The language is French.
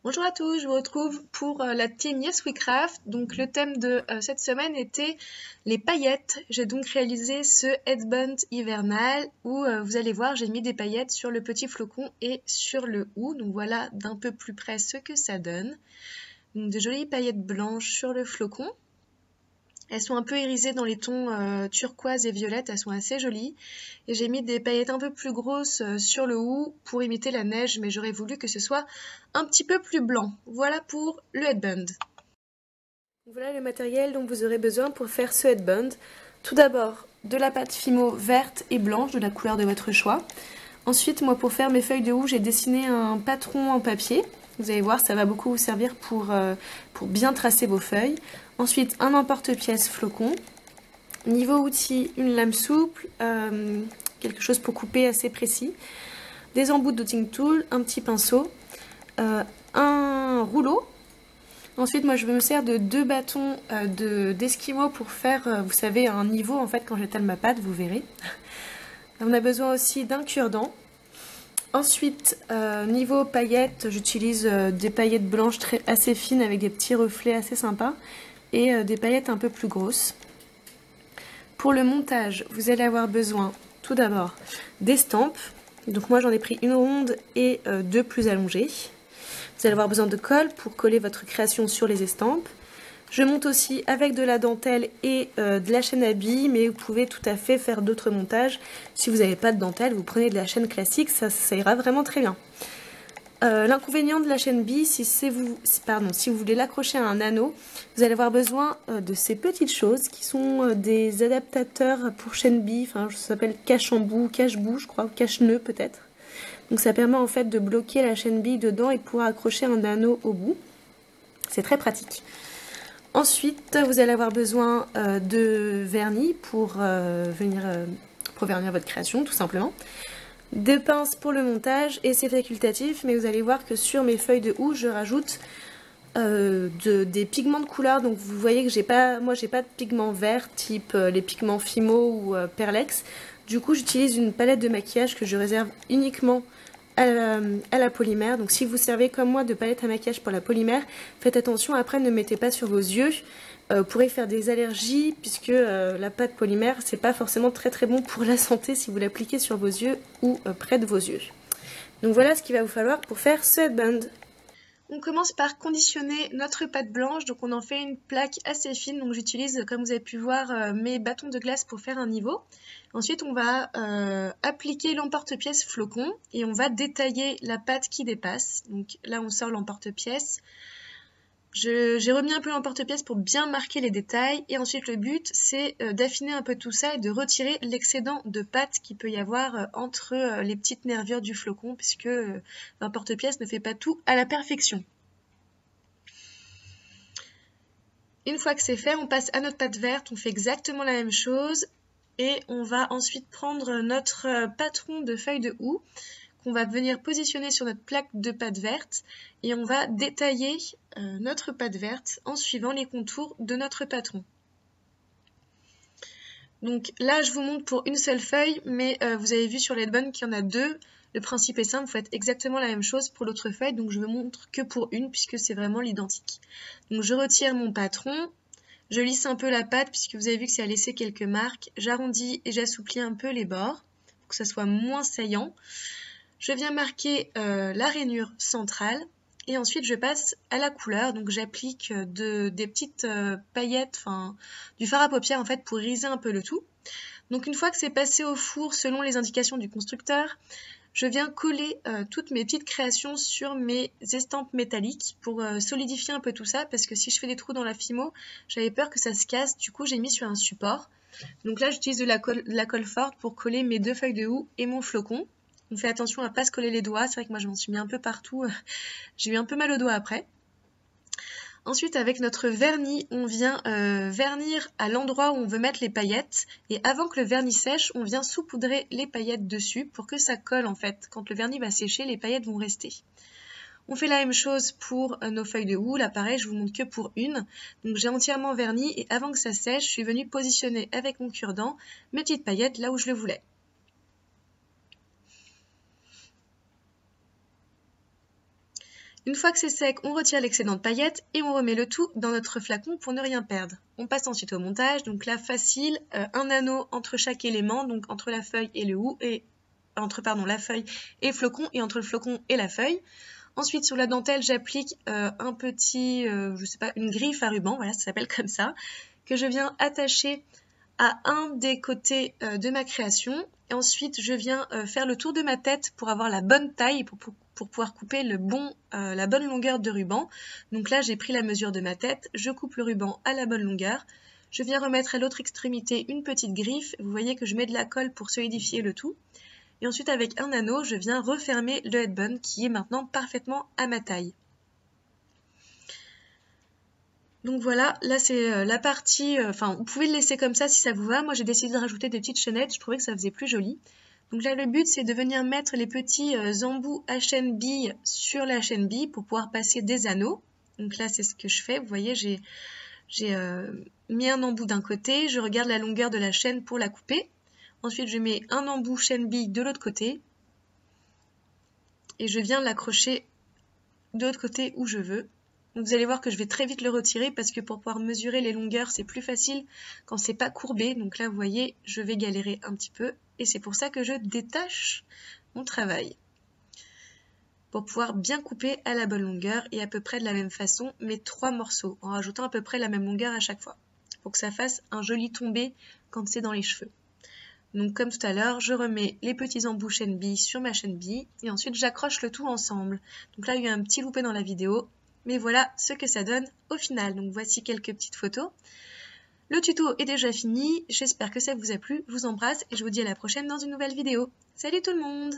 Bonjour à tous, je vous retrouve pour la team Yes We Craft. Donc le thème de cette semaine était les paillettes. J'ai donc réalisé ce headband hivernal où vous allez voir, j'ai mis des paillettes sur le petit flocon et sur le hou. Donc voilà d'un peu plus près ce que ça donne. Donc de jolies paillettes blanches sur le flocon. Elles sont un peu irisées dans les tons turquoise et violette, elles sont assez jolies. Et j'ai mis des paillettes un peu plus grosses sur le hou pour imiter la neige, mais j'aurais voulu que ce soit un petit peu plus blanc. Voilà pour le headband. Voilà le matériel dont vous aurez besoin pour faire ce headband. Tout d'abord, de la pâte Fimo verte et blanche de la couleur de votre choix. Ensuite, moi pour faire mes feuilles de hou, j'ai dessiné un patron en papier. Vous allez voir, ça va beaucoup vous servir pour bien tracer vos feuilles. Ensuite, un emporte-pièce flocon. Niveau outils, une lame souple, quelque chose pour couper assez précis. Des embouts de dotting tool, un petit pinceau, un rouleau. Ensuite, moi, je me sers de 2 bâtons d'esquimaux pour faire, vous savez, un niveau, en fait, quand j'étale ma pâte, vous verrez. On a besoin aussi d'un cure-dent. Ensuite, niveau paillettes, j'utilise des paillettes blanches assez fines avec des petits reflets assez sympas et des paillettes un peu plus grosses. Pour le montage, vous allez avoir besoin, tout d'abord, d'estampes. Donc moi, j'en ai pris une ronde et 2 plus allongées. Vous allez avoir besoin de colle pour coller votre création sur les estampes. Je monte aussi avec de la dentelle et de la chaîne à billes, mais vous pouvez tout à fait faire d'autres montages. Si vous n'avez pas de dentelle, vous prenez de la chaîne classique, ça ira vraiment très bien. L'inconvénient de la chaîne bille, si vous voulez l'accrocher à un anneau, vous allez avoir besoin de ces petites choses qui sont des adaptateurs pour chaîne bille, enfin ça s'appelle cache-embout, cache-bout je crois, cache-nœud peut-être. Donc ça permet en fait de bloquer la chaîne bille dedans et de pouvoir accrocher un anneau au bout. C'est très pratique. Ensuite, vous allez avoir besoin de vernis pour vernir votre création, tout simplement. Des pinces pour le montage, et c'est facultatif, mais vous allez voir que sur mes feuilles de hou, je rajoute des pigments de couleur. Donc vous voyez que j'ai pas de pigments verts type les pigments Fimo ou Perlex. Du coup, j'utilise une palette de maquillage que je réserve uniquement à la polymère. Donc si vous servez comme moi de palette à maquillage pour la polymère, faites attention, après ne mettez pas sur vos yeux. Vous pourrez faire des allergies puisque la pâte polymère c'est pas forcément très bon pour la santé si vous l'appliquez sur vos yeux ou près de vos yeux. Donc voilà ce qu'il va vous falloir pour faire ce headband. On commence par conditionner notre pâte blanche, donc on en fait une plaque assez fine, donc j'utilise, comme vous avez pu voir, mes bâtons de glace pour faire un niveau. Ensuite, on va appliquer l'emporte-pièce flocon et on va détailler la pâte qui dépasse. Donc là, on sort l'emporte-pièce. J'ai remis un peu l'emporte-pièce pour bien marquer les détails et ensuite le but c'est d'affiner un peu tout ça et de retirer l'excédent de pâte qu'il peut y avoir entre les petites nervures du flocon puisque l'emporte-pièce ne fait pas tout à la perfection. Une fois que c'est fait, on passe à notre pâte verte, on fait exactement la même chose et on va ensuite prendre notre patron de feuilles de hou qu'on va venir positionner sur notre plaque de pâte verte et on va détailler notre pâte verte en suivant les contours de notre patron. Donc là, je vous montre pour une seule feuille, mais vous avez vu sur l'headband qu'il y en a 2. Le principe est simple, vous faites exactement la même chose pour l'autre feuille, donc je ne vous montre que pour une puisque c'est vraiment l'identique. Donc je retire mon patron, je lisse un peu la pâte puisque vous avez vu que ça a laissé quelques marques, j'arrondis et j'assouplis un peu les bords pour que ça soit moins saillant. Je viens marquer la rainure centrale et ensuite je passe à la couleur. Donc j'applique des petites paillettes, enfin du fard à paupières en fait pour iriser un peu le tout. Donc une fois que c'est passé au four selon les indications du constructeur, je viens coller toutes mes petites créations sur mes estampes métalliques pour solidifier un peu tout ça parce que si je fais des trous dans la Fimo, j'avais peur que ça se casse. Du coup j'ai mis sur un support. Donc là j'utilise de la colle forte pour coller mes 2 feuilles de hou et mon flocon. On fait attention à ne pas se coller les doigts, c'est vrai que moi je m'en suis mis un peu partout, j'ai eu un peu mal aux doigts après. Ensuite avec notre vernis, on vient vernir à l'endroit où on veut mettre les paillettes et avant que le vernis sèche, on vient saupoudrer les paillettes dessus pour que ça colle en fait. Quand le vernis va sécher, les paillettes vont rester. On fait la même chose pour nos feuilles de hou, là pareil je vous montre que pour une. Donc j'ai entièrement verni et avant que ça sèche, je suis venue positionner avec mon cure-dent mes petites paillettes là où je le voulais. Une fois que c'est sec, on retire l'excédent de paillettes et on remet le tout dans notre flacon pour ne rien perdre. On passe ensuite au montage, donc là facile, un anneau entre chaque élément, donc entre la feuille et le hou, et entre la feuille et le flocon, et entre le flocon et la feuille. Ensuite sur la dentelle j'applique un petit, je sais pas, une griffe à ruban, voilà ça s'appelle comme ça, que je viens attacher à un des côtés de ma création. Et ensuite je viens faire le tour de ma tête pour avoir la bonne taille, pour pouvoir couper la bonne longueur de ruban. Donc là j'ai pris la mesure de ma tête, je coupe le ruban à la bonne longueur. Je viens remettre à l'autre extrémité une petite griffe, vous voyez que je mets de la colle pour solidifier le tout. Et ensuite avec un anneau, je viens refermer le headband qui est maintenant parfaitement à ma taille. Donc voilà, là c'est la partie, vous pouvez le laisser comme ça si ça vous va. Moi j'ai décidé de rajouter des petites chaînettes, je trouvais que ça faisait plus joli. Donc là le but c'est de venir mettre les petits embouts à chaîne bille sur la chaîne bille pour pouvoir passer des anneaux. Donc là c'est ce que je fais, vous voyez j'ai mis un embout d'un côté, je regarde la longueur de la chaîne pour la couper. Ensuite je mets un embout chaîne bille de l'autre côté et je viens l'accrocher de l'autre côté où je veux. Donc vous allez voir que je vais très vite le retirer parce que pour pouvoir mesurer les longueurs c'est plus facile quand c'est pas courbé. Donc là vous voyez je vais galérer un petit peu et c'est pour ça que je détache mon travail. Pour pouvoir bien couper à la bonne longueur et à peu près de la même façon mes 3 morceaux en rajoutant à peu près la même longueur à chaque fois. Pour que ça fasse un joli tombé quand c'est dans les cheveux. Donc comme tout à l'heure, je remets les petits embouts chaîne bille sur ma chaîne bille et ensuite j'accroche le tout ensemble. Donc là il y a eu un petit loupé dans la vidéo. Mais voilà ce que ça donne au final. Donc voici quelques petites photos. Le tuto est déjà fini. J'espère que ça vous a plu. Je vous embrasse et je vous dis à la prochaine dans une nouvelle vidéo. Salut tout le monde!